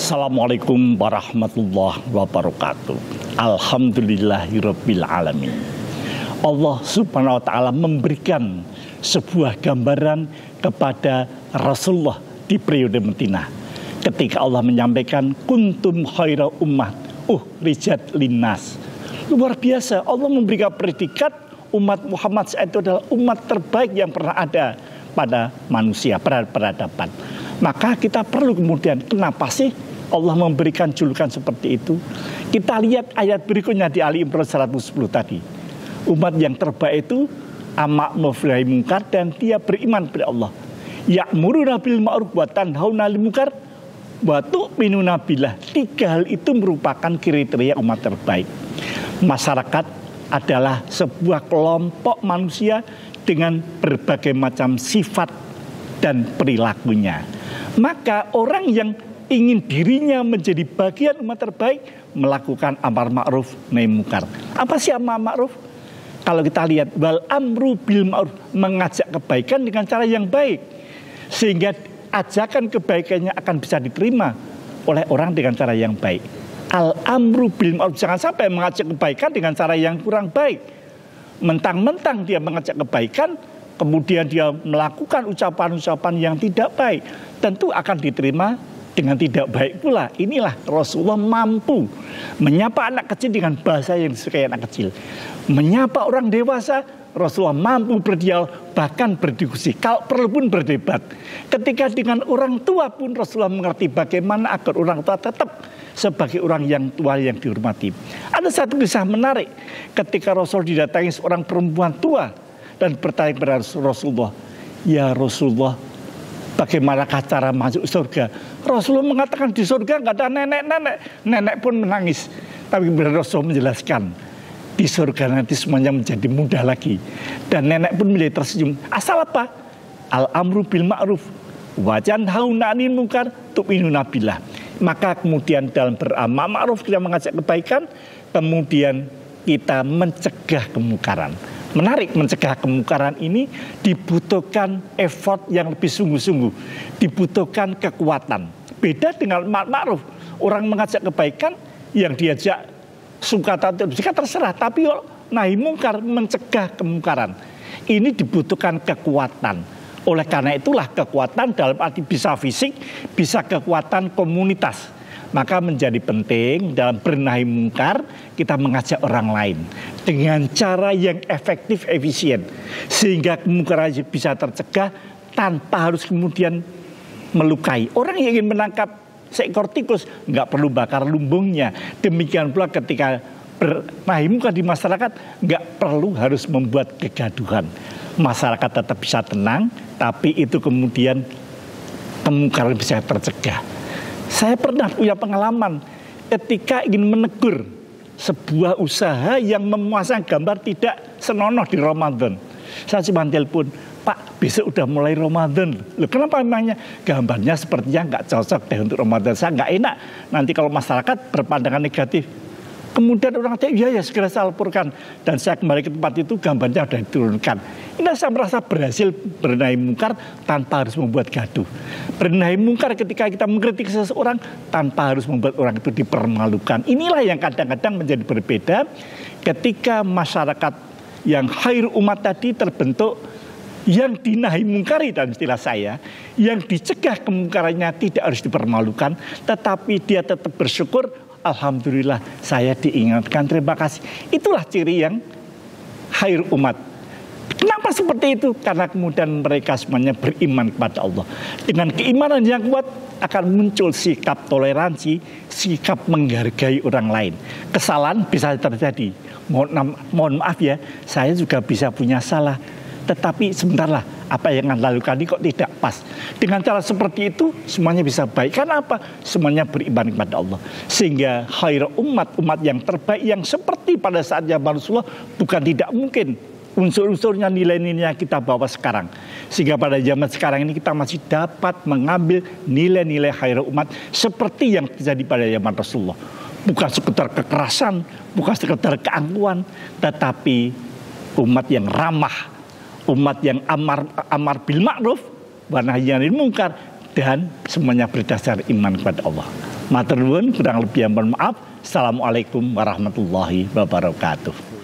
Assalamualaikum warahmatullahi wabarakatuh. Alhamdulillahirabbil alamin. Allah Subhanahu wa taala memberikan sebuah gambaran kepada Rasulullah di periode Madinah. Ketika Allah menyampaikan kuntum khaira ummah rijat linnas. Luar biasa, Allah memberikan predikat umat Muhammad itu adalah umat terbaik yang pernah ada pada manusia, pada peradaban. Maka kita perlu kemudian, kenapa sih Allah memberikan julukan seperti itu? Kita lihat ayat berikutnya di Ali Imran 110 tadi. Umat yang terbaik itu ama'nu fil munkar, dan dia beriman kepada Allah. Ya'muruna bil ma'ruf wa tanhauna 'anil munkar wa tu'minuna billah. Tiga hal itu merupakan kriteria umat terbaik. Masyarakat adalah sebuah kelompok manusia dengan berbagai macam sifat dan perilakunya. Maka orang yang ingin dirinya menjadi bagian umat terbaik melakukan amar ma'ruf nahi munkar. Apa sih amar ma'ruf? Kalau kita lihat wal amru bil ma'ruf, mengajak kebaikan dengan cara yang baik, sehingga ajakan kebaikannya akan bisa diterima oleh orang dengan cara yang baik. Al amru bil ma'ruf, jangan sampai mengajak kebaikan dengan cara yang kurang baik. Mentang-mentang dia mengajak kebaikan, kemudian dia melakukan ucapan-ucapan yang tidak baik, tentu akan diterima dengan tidak baik pula. Inilah Rasulullah mampu menyapa anak kecil dengan bahasa yang disukai anak kecil. Menyapa orang dewasa, Rasulullah mampu berdialog, bahkan berdiskusi. Kalau perlu pun berdebat. Ketika dengan orang tua pun Rasulullah mengerti bagaimana agar orang tua tetap sebagai orang yang tua yang dihormati. Ada satu kisah menarik. Ketika Rasul didatangi seorang perempuan tua dan bertanya kepada Rasulullah, "Ya Rasulullah, bagaimanakah cara masuk surga?" Rasulullah mengatakan di surga nggak ada nenek-nenek. Nenek pun menangis. Tapi Rasul menjelaskan, di surga nanti semuanya menjadi mudah lagi. Dan nenek pun menjadi tersenyum. Asal apa? Al-amru bil ma'ruf wa tanhauna 'anil munkar tu'minuna billah. Maka kemudian dalam beramal ma'ruf kita mengajak kebaikan, kemudian kita mencegah kemungkaran. Menarik, mencegah kemungkaran ini dibutuhkan effort yang lebih sungguh-sungguh, dibutuhkan kekuatan. Beda dengan ma'ruf, orang mengajak kebaikan yang diajak suka atau tidak terserah, tapi nahi mungkar, mencegah kemungkaran, ini dibutuhkan kekuatan. Oleh karena itulah kekuatan dalam arti bisa fisik, bisa kekuatan komunitas. Maka menjadi penting dalam bernahi mungkar kita mengajak orang lain dengan cara yang efektif, efisien, sehingga kemungkaran bisa tercegah tanpa harus kemudian melukai. Orang yang ingin menangkap seekor tikus nggak perlu bakar lumbungnya. Demikian pula ketika bernahi mungkar di masyarakat nggak perlu harus membuat kegaduhan. Masyarakat tetap bisa tenang, tapi itu kemudian kemungkaran bisa tercegah. Saya pernah punya pengalaman ketika ingin menegur sebuah usaha yang memasang gambar tidak senonoh di Ramadan. Saya cuma telepon, "Pak, besok udah mulai Ramadan." Loh, kenapa memangnya? Gambarnya sepertinya nggak cocok deh untuk Ramadan. Saya nggak enak nanti kalau masyarakat berpandangan negatif. Kemudian orang tanya, iya ya segera saya laporkan. Dan saya kembali ke tempat itu, gambarnya sudah diturunkan. Ini saya merasa berhasil bernahi mungkar tanpa harus membuat gaduh. Bernahi mungkar ketika kita mengkritik seseorang tanpa harus membuat orang itu dipermalukan. Inilah yang kadang-kadang menjadi berbeda ketika masyarakat yang khair umat tadi terbentuk, yang dinahi mungkari dalam istilah saya, yang dicegah kemungkarannya tidak harus dipermalukan, tetapi dia tetap bersyukur, alhamdulillah saya diingatkan, terima kasih. Itulah ciri yang khair umat. Kenapa seperti itu? Karena kemudian mereka semuanya beriman kepada Allah. Dengan keimanan yang kuat akan muncul sikap toleransi, sikap menghargai orang lain. Kesalahan bisa terjadi. Mohon maaf ya, saya juga bisa punya salah. Tetapi sebentarlah, apa yang Anda lakukan ini kok tidak pas. Dengan cara seperti itu semuanya bisa baik. Karena apa? Semuanya beriman kepada Allah. Sehingga khair umat yang terbaik, yang seperti pada saat zaman Rasulullah, bukan tidak mungkin unsur-unsurnya, nilai-nilainya kita bawa sekarang. Sehingga pada zaman sekarang ini kita masih dapat mengambil nilai-nilai khair umat seperti yang terjadi pada zaman Rasulullah. Bukan sekedar kekerasan, bukan sekedar keangkuhan, tetapi umat yang ramah, umat yang amar bil ma'ruf wa nahyi 'anil munkar, dan semuanya berdasar iman kepada Allah. Matur nuwun, kurang lebih mohon maaf. Assalamualaikum warahmatullahi wabarakatuh.